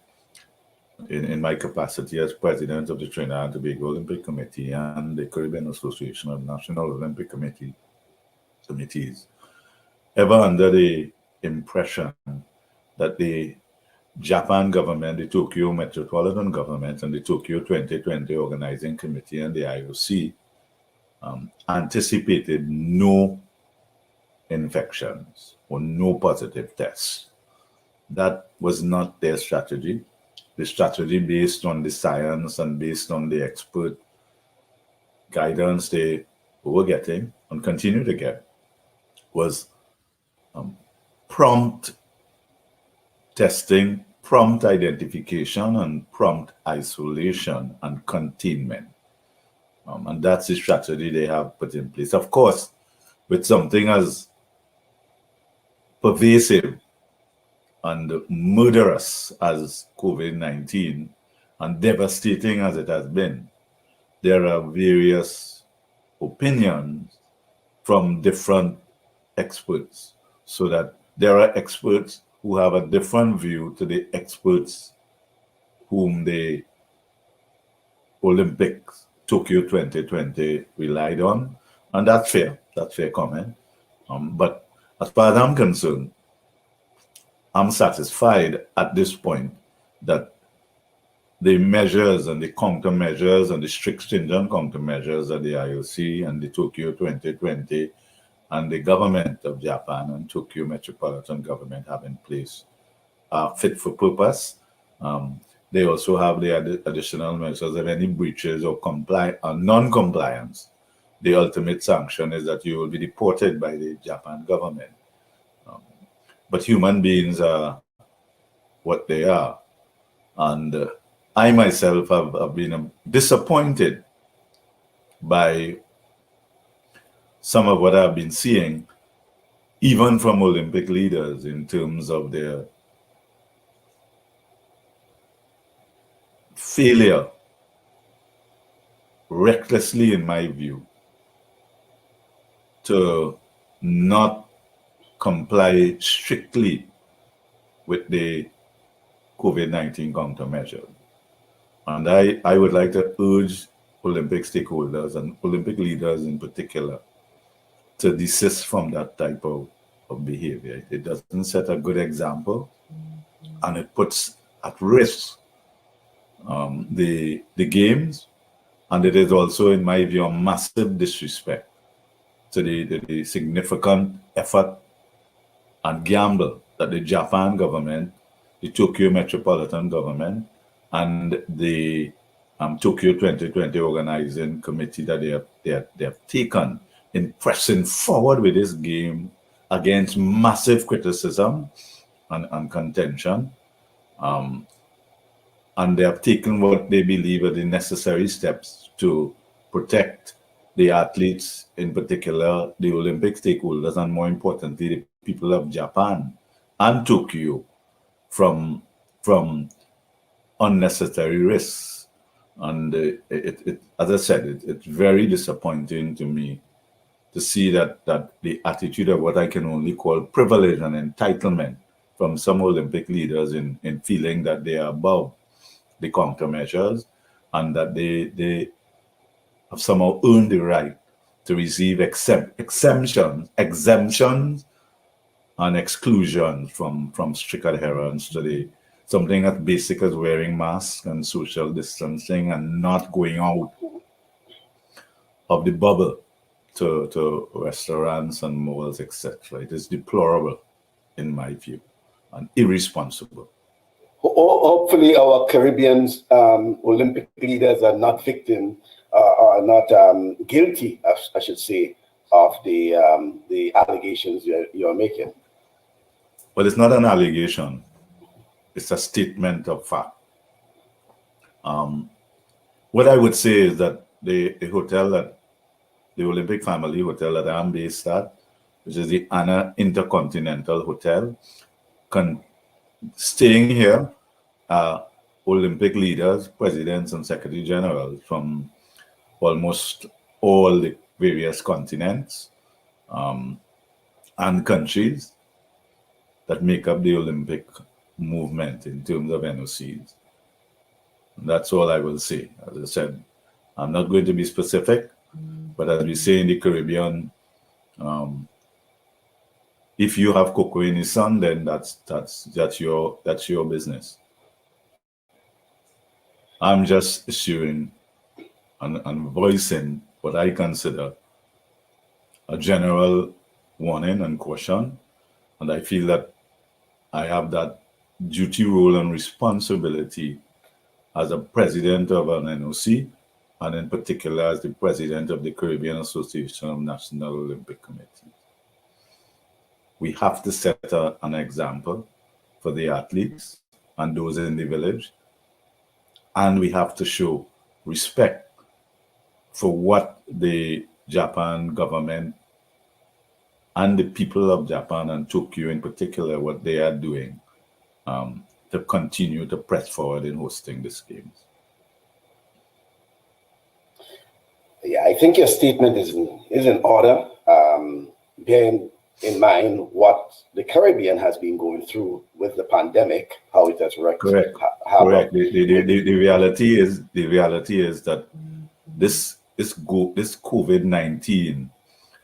in my capacity as president of the Trinidad and Tobago Olympic Committee and the Caribbean Association of National Olympic Committees, ever under the impression that the Japan government, the Tokyo Metropolitan Government, and the Tokyo 2020 Organizing Committee and the IOC anticipated no infections or no positive tests. That was not their strategy. The strategy, based on the science and based on the expert guidance they were getting and continue to get, was prompt testing, prompt identification, and prompt isolation and containment. And that's the strategy they have put in place. Of course, with something as pervasive and murderous as COVID-19 and devastating as it has been, there are various opinions from different experts, so that there are experts who have a different view to the experts whom the Olympics Tokyo 2020 relied on, and that's fair comment. But as far as I'm concerned, I'm satisfied at this point that the measures and the countermeasures and the strict stringent countermeasures that the IOC and the Tokyo 2020 and the government of Japan and Tokyo Metropolitan Government have in place are fit for purpose. They also have the additional measures of any breaches or non-compliance. The ultimate sanction is that you will be deported by the Japan government. But human beings are what they are. And I myself have been disappointed by some of what I've been seeing, even from Olympic leaders, in terms of their failure, recklessly in my view, to not comply strictly with the COVID-19 countermeasure. And I would like to urge Olympic stakeholders and Olympic leaders in particular to desist from that type of behavior. It doesn't set a good example, and it puts at risk the games, and it is also, in my view, a massive disrespect to the significant effort and gamble that the Japan government, the Tokyo Metropolitan Government, and the Tokyo 2020 Organizing Committee that they have taken in pressing forward with this game against massive criticism and contention. And they have taken what they believe are the necessary steps to protect the athletes, in particular the Olympic stakeholders, and more importantly, the people of Japan and Tokyo, from from unnecessary risks. And it as I said, it's very disappointing to me to see that the attitude of what I can only call privilege and entitlement from some Olympic leaders in feeling that they are above the countermeasures and that they have somehow earned the right to receive exemptions and exclusions from strict adherence to something as basic as wearing masks and social distancing and not going out of the bubble to restaurants and malls, etc. It is deplorable, in my view, and irresponsible. Hopefully, our Caribbean Olympic leaders are not guilty, I should say, of the allegations you're making. Well, it's not an allegation. It's a statement of fact. What I would say is that the Olympic family hotel that I'm based at, which is the Anna Intercontinental Hotel, staying here, Olympic leaders, presidents, and secretary generals from almost all the various continents and countries that make up the Olympic movement in terms of NOCs. And that's all I will say. As I said, I'm not going to be specific, but as we say in the Caribbean, if you have cocoa in the sun, then that's your business. I'm just issuing and voicing what I consider a general warning and caution, and I feel that I have that duty, role, and responsibility as a president of an NOC, and in particular as the president of the Caribbean Association of National Olympic Committees. We have to set an example for the athletes and those in the village, and we have to show respect for what the Japan government and the people of Japan and Tokyo in particular, what they are doing to continue to press forward in hosting these games. Yeah, I think your statement is in order, bearing in mind what the Caribbean has been going through with the pandemic, how it has wrecked. Correct. Correct. The reality is that this COVID-19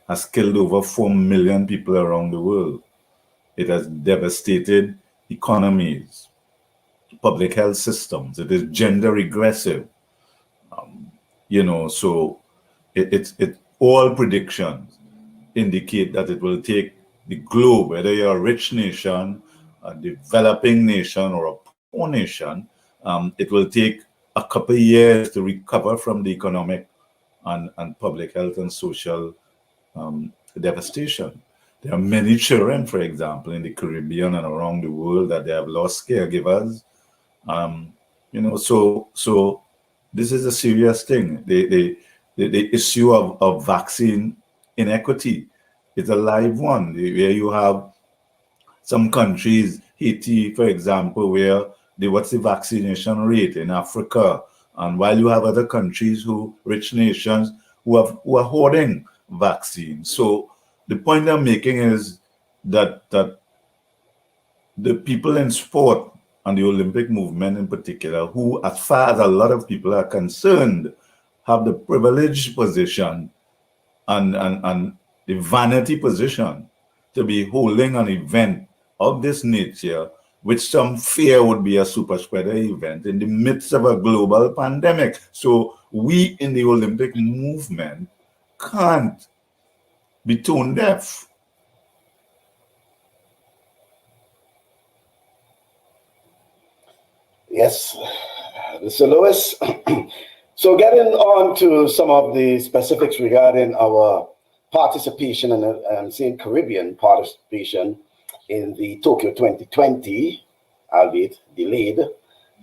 has killed over 4 million people around the world. It has devastated economies, public health systems. It is gender regressive. So it all predictions indicate that it will take the globe, whether you're a rich nation, a developing nation, or a poor nation, it will take a couple of years to recover from the economic and public health and social devastation. There are many children, for example, in the Caribbean and around the world that they have lost caregivers. So this is a serious thing. The issue of vaccine inequity is a live one, where you have some countries, Haiti, for example, where what's the vaccination rate in Africa, and while you have other countries, rich nations, who are hoarding vaccines. So the point I'm making is that the people in sport and the Olympic movement in particular, who, as far as a lot of people are concerned, have the privileged position and the vanity position to be holding an event of this nature, which some fear would be a super spreader event in the midst of a global pandemic. So we in the Olympic movement can't be tone deaf. Yes, Mr. Lewis. So getting on to some of the specifics regarding our participation and saying Caribbean participation in the Tokyo 2020, albeit delayed,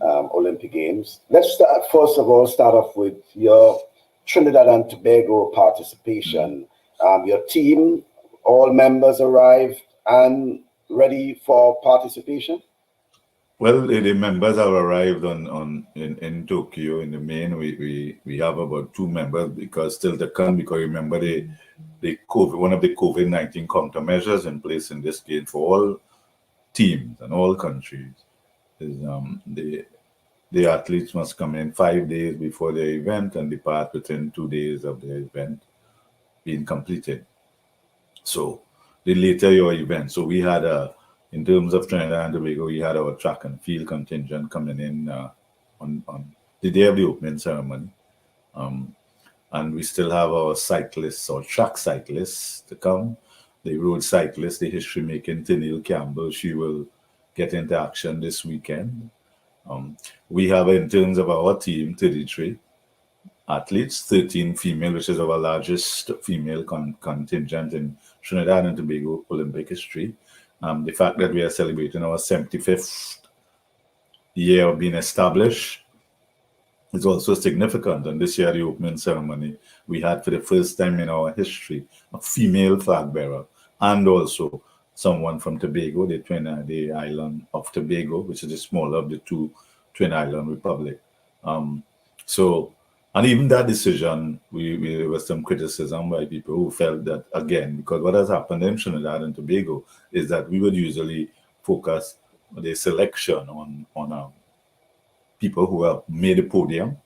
Olympic Games. Let's first of all start off with your Trinidad and Tobago participation. Your team, all members arrived and ready for participation? Well, the members have arrived in Tokyo. In the main, we have about 2 members because still to come. Because remember the COVID, one of the COVID-19 countermeasures in place in this game for all teams and all countries is the athletes must come in 5 days before the event and depart within 2 days of the event being completed. So the later your event. So we had in terms of Trinidad and Tobago, we had our track and field contingent coming in on the day of the opening ceremony. And we still have our cyclists or track cyclists to come. The road cyclist, the history-making Tennille Campbell, she will get into action this weekend. We have, in terms of our team, 33 athletes, 13 female, which is our largest female contingent in Trinidad and Tobago Olympic history. The fact that we are celebrating our 75th year of being established is also significant. And this year, the opening ceremony, we had for the first time in our history a female flag bearer and also someone from Tobago, the island of Tobago, which is the smaller of the two twin island republic. And even that decision, there was some criticism by people who felt that, again, because what has happened in Trinidad and Tobago is that we would usually focus the selection on people who have made a podium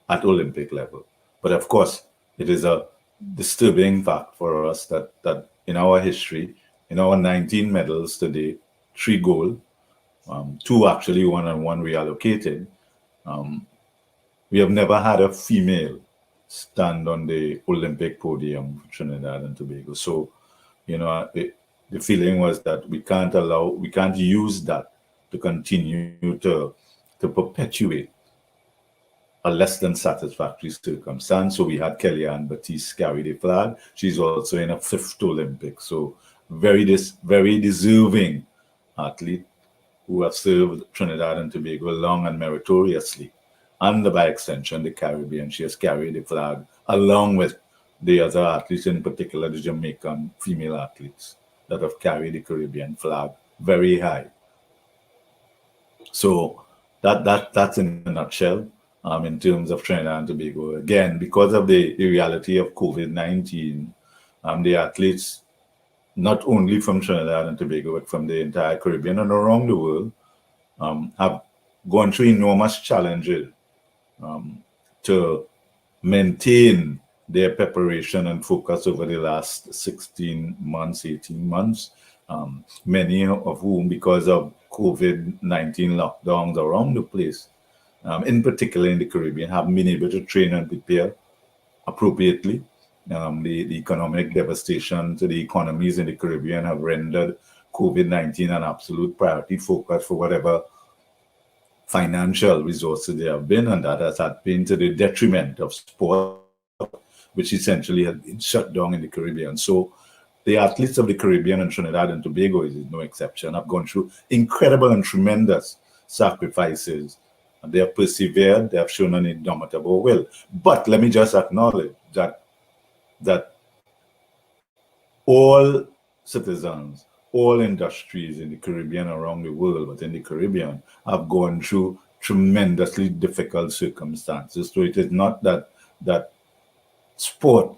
at Olympic level. But of course, it is a disturbing fact for us that in our history, in our 19 medals today, 3 gold, 2 actually won and 1 reallocated, we have never had a female stand on the Olympic podium for Trinidad and Tobago. So, the feeling was that we can't use that to continue to perpetuate a less than satisfactory circumstance. So we had Kellyanne Batiste carry the flag. She's also in a 5th Olympic. So very deserving athlete who have served Trinidad and Tobago long and meritoriously. And by extension, the Caribbean. She has carried the flag along with the other athletes, in particular the Jamaican female athletes that have carried the Caribbean flag very high. So that's in a nutshell in terms of Trinidad and Tobago. Again, because of the reality of COVID-19, the athletes, not only from Trinidad and Tobago, but from the entire Caribbean and around the world, have gone through enormous challenges to maintain their preparation and focus over the last 16 months, 18 months, many of whom, because of COVID-19 lockdowns around the place, in particular in the Caribbean, have been able to train and prepare appropriately. The economic devastation to the economies in the Caribbean have rendered COVID-19 an absolute priority focus for whatever financial resources there have been, and that has been to the detriment of sport, which essentially has been shut down in the Caribbean. So the athletes of the Caribbean and Trinidad and Tobago is no exception, have gone through incredible and tremendous sacrifices. And they have persevered, they have shown an indomitable will. But let me just acknowledge that all citizens, all industries in the Caribbean, around the world, but in the Caribbean, have gone through tremendously difficult circumstances. So it is not that sport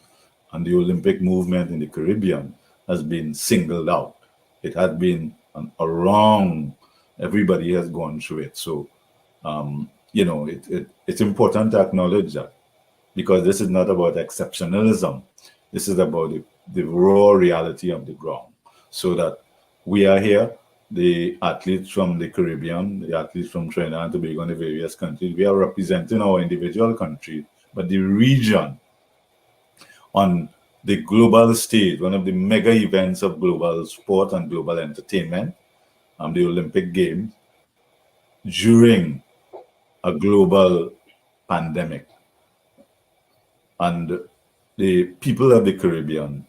and the Olympic movement in the Caribbean has been singled out. It has been around, everybody has gone through it. So, it's important to acknowledge that, because this is not about exceptionalism. This is about the raw reality of the ground. So that we are here, the athletes from the Caribbean, the athletes from Trinidad and Tobago and the various countries, we are representing our individual countries, but the region on the global stage, one of the mega events of global sport and global entertainment, the Olympic Games, during a global pandemic. And the people of the Caribbean,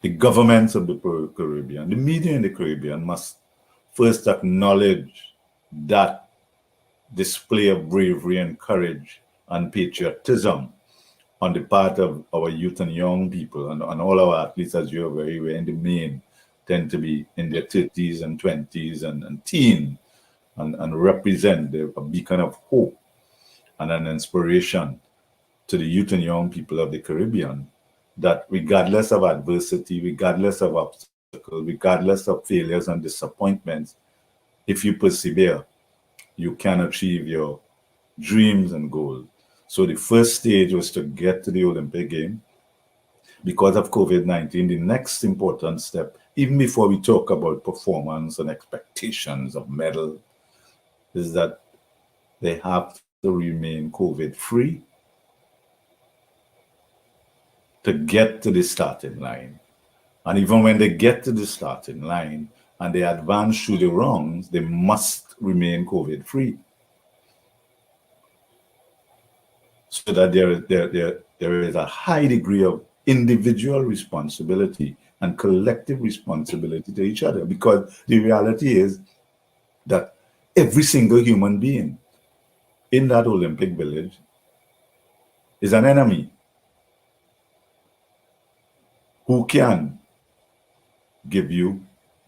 the governments of the Caribbean, the media in the Caribbean must first acknowledge that display of bravery and courage and patriotism on the part of our youth and young people, and all our athletes, as you're very aware, in the main, tend to be in their 30s and 20s and teens. and represent a beacon of hope and an inspiration to the youth and young people of the Caribbean, that regardless of adversity, regardless of obstacles, regardless of failures and disappointments, if you persevere, you can achieve your dreams and goals. So the first stage was to get to the Olympic game. Because of COVID-19, the next important step, even before we talk about performance and expectations of medal, is that they have to remain COVID-free to get to the starting line. And even when they get to the starting line and they advance through the rounds, they must remain COVID-free. So that there is a high degree of individual responsibility and collective responsibility to each other. Because the reality is that every single human being in that Olympic village is an enemy who can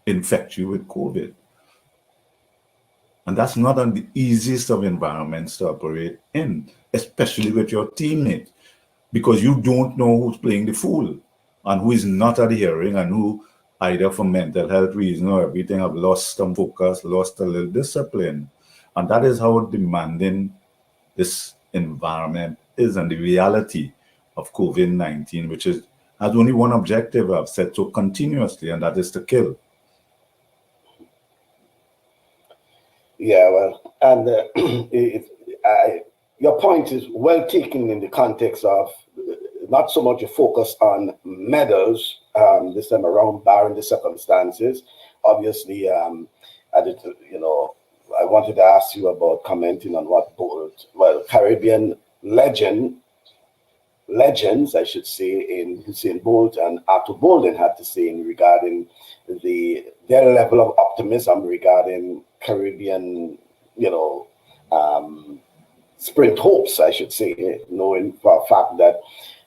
infect you with COVID. And that's not the easiest of environments to operate in, especially with your teammates, because you don't know who's playing the fool and who is not adhering, and who, either for mental health reasons or everything, have lost some focus, lost a little discipline. And that is how demanding this environment is, and the reality of COVID-19, which has only one objective, I've said so continuously, and that is to kill. Yeah, well, and your point is well taken in the context of not so much a focus on medals this time around, barring the circumstances. Obviously, I wanted to ask you about commenting on what Caribbean legends, I should say, in Usain Bolt and Arthur Bolden had to say regarding their level of optimism regarding Caribbean, sprint hopes, I should say, knowing for a fact that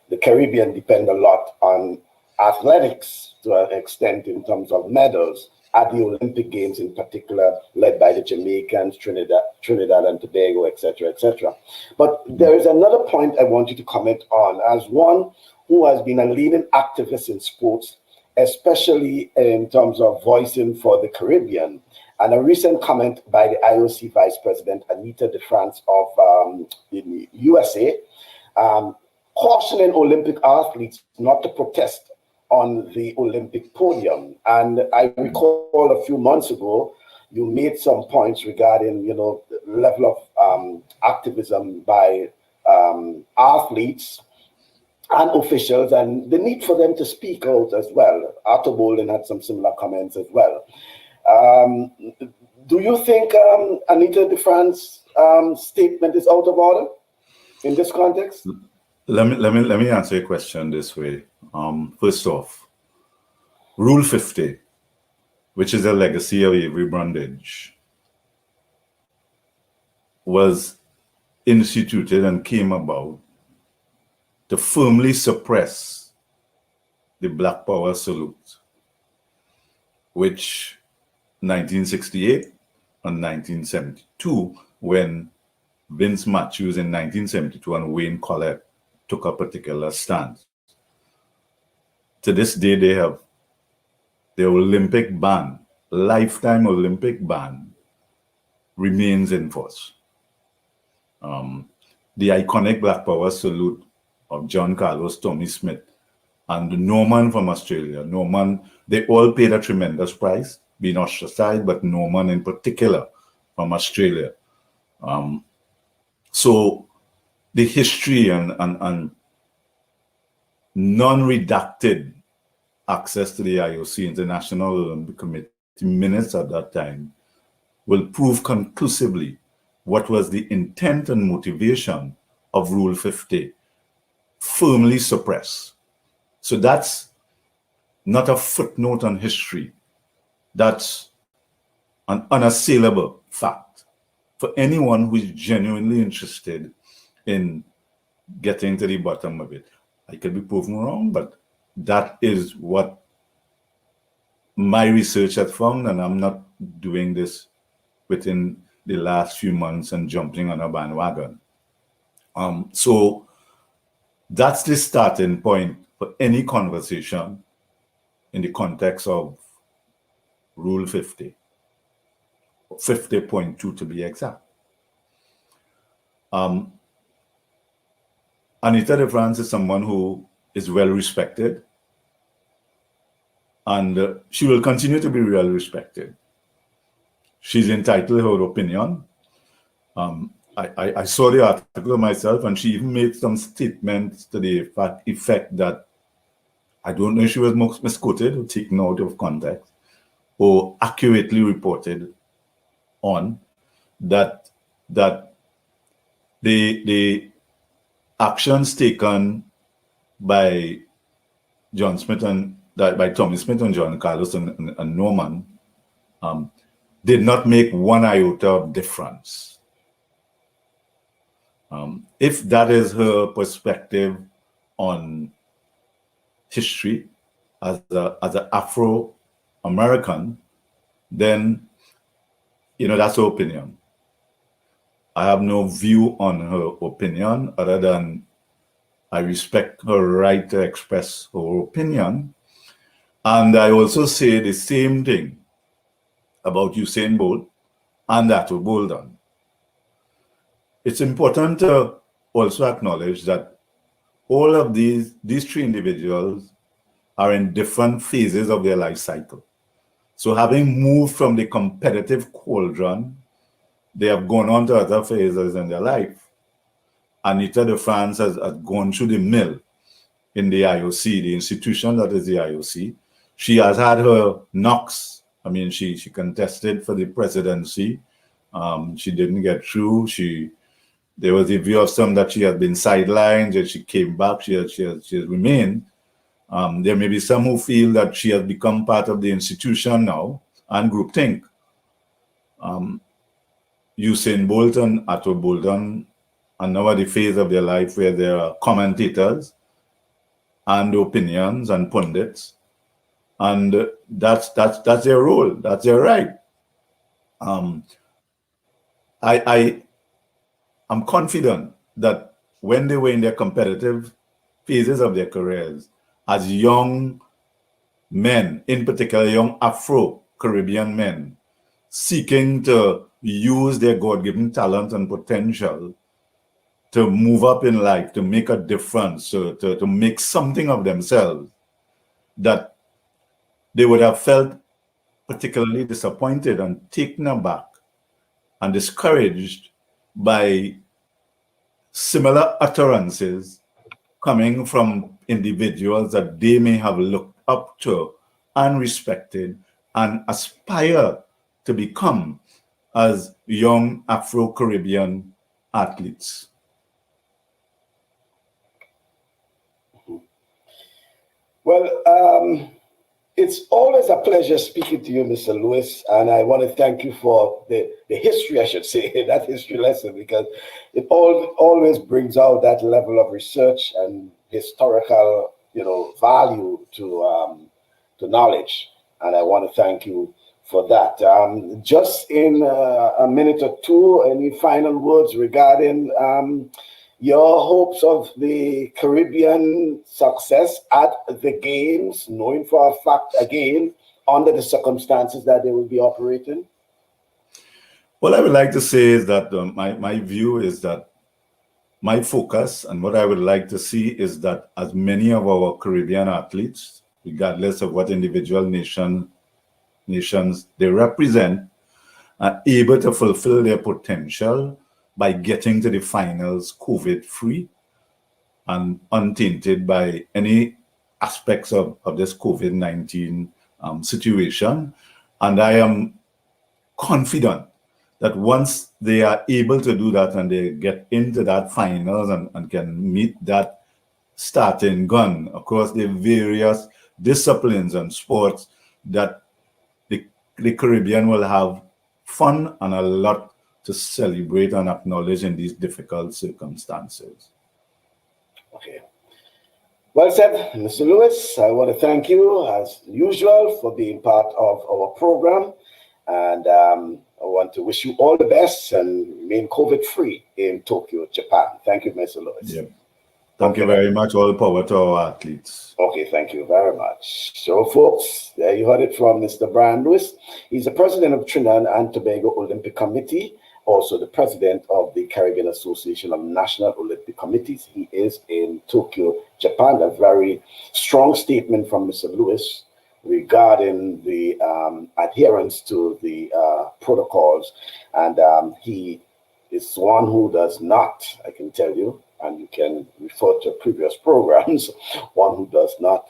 the Caribbean depend a lot on athletics to an extent in terms of medals at the Olympic Games in particular, led by the Jamaicans, Trinidad and Tobago, etc., etc. But there is another point I want you to comment on as one who has been a leading activist in sports, especially in terms of voicing for the Caribbean. And a recent comment by the IOC Vice President Anita de France of the USA, cautioning Olympic athletes not to protest on the Olympic podium. And I recall a few months ago, you made some points regarding, the level of activism by athletes and officials, and the need for them to speak out as well. Arthur Bolden had some similar comments as well. Do you think Anita de France's statement is out of order in this context? Let me answer your question this way. First off, Rule 50, which is a legacy of Avery Brundage, was instituted and came about to firmly suppress the Black Power salute, which 1968 and 1972, when Vince Matthews in 1972 and Wayne Collett took a particular stance. To this day, they have the Olympic ban, lifetime Olympic ban, remains in force. The iconic Black Power salute of John Carlos, Tommy Smith, and Norman from Australia. Norman, they all paid a tremendous price, being ostracized, but Norman in particular from Australia. So the history and non-redacted access to the IOC, International Olympic Committee minutes at that time, will prove conclusively what was the intent and motivation of Rule 50, firmly suppressed. So that's not a footnote on history. That's an unassailable fact for anyone who is genuinely interested in getting to the bottom of it. I could be proven wrong, but that is what my research has found, and I'm not doing this within the last few months and jumping on a bandwagon. So that's the starting point for any conversation in the context of Rule 50, 50.2 to be exact. Anita de France is someone who is well respected, and she will continue to be well respected. She's entitled to her opinion. I saw the article myself, and she even made some statements to the effect that I don't know if she was misquoted or taken out of context or accurately reported on that the actions taken by John Smith and by Tommy Smith and John Carlos and Norman did not make one iota of difference. If that is her perspective on history as an Afro-American, then that's her opinion. I have no view on her opinion other than I respect her right to express her opinion. And I also say the same thing about Usain Bolt and Ato Bolden. It's important to also acknowledge that all of these three individuals are in different phases of their life cycle. So having moved from the competitive cauldron, they have gone on to other phases in their life. Anita de France has gone through the mill in the IOC, the institution that is the IOC. She has had her knocks. I mean, she contested for the presidency. She didn't get through. There was a view of some that she had been sidelined, and she came back. She has remained. There may be some who feel that she has become part of the institution now and groupthink. Usain Bolt and Ato Bolden are now at the phase of their life where there are commentators and opinions and pundits, and that's their role. That's their right. I'm confident that when they were in their competitive phases of their careers, as young men, in particular young Afro-Caribbean men, seeking to use their God-given talent and potential to move up in life, to make a difference, to make something of themselves, that they would have felt particularly disappointed and taken aback and discouraged by similar utterances coming from individuals that they may have looked up to and respected and aspire to become as young Afro-Caribbean athletes. Well, it's always a pleasure speaking to you, Mr. Lewis, and I want to thank you for the history, I should say, that history lesson, because it always brings out that level of research and historical, value to knowledge, and I want to thank you for that. Just in a minute or two, any final words regarding your hopes of the Caribbean success at the games, knowing for a fact, again, under the circumstances that they will be operating? What I would like to say is that my view is that my focus and what I would like to see is that as many of our Caribbean athletes, regardless of what individual nations they represent, are able to fulfill their potential by getting to the finals COVID-free and untainted by any aspects of this COVID-19 situation. And I am confident that once they are able to do that and they get into that finals and can meet that starting gun across the various disciplines and sports, that the Caribbean will have fun and a lot to celebrate and acknowledge in these difficult circumstances. Okay. Well said, Mr. Lewis. I want to thank you, as usual, for being part of our program. And I want to wish you all the best and remain COVID-free in Tokyo, Japan. Thank you, Mr. Lewis. Yep. Thank you very much. All the power to our athletes. Okay, thank you very much. So, folks, there you heard it from Mr. Brian Lewis. He's the president of Trinidad and Tobago Olympic Committee, also the president of the Caribbean Association of National Olympic Committees. He is in Tokyo, Japan. A very strong statement from Mr. Lewis regarding the adherence to the protocols. And he is one who does not, I can tell you, and you can refer to previous programs, one who does not,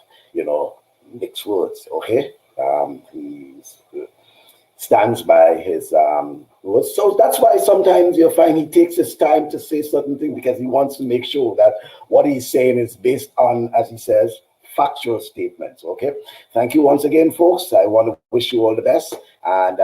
mix words, okay? He stands by his words. So that's why sometimes you'll find he takes his time to say certain things, because he wants to make sure that what he's saying is based on, as he says, factual statements, okay? Thank you once again, folks. I want to wish you all the best, and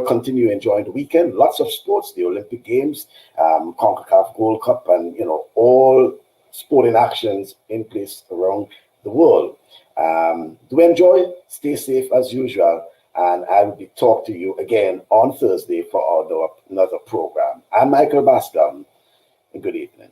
continue enjoying the weekend. Lots of sports, the Olympic Games, CONCACAF Gold Cup, and, all sporting actions in place around the world. Do enjoy, stay safe as usual, and I will be talking to you again on Thursday for another program. I'm Michael Bascom, and good evening.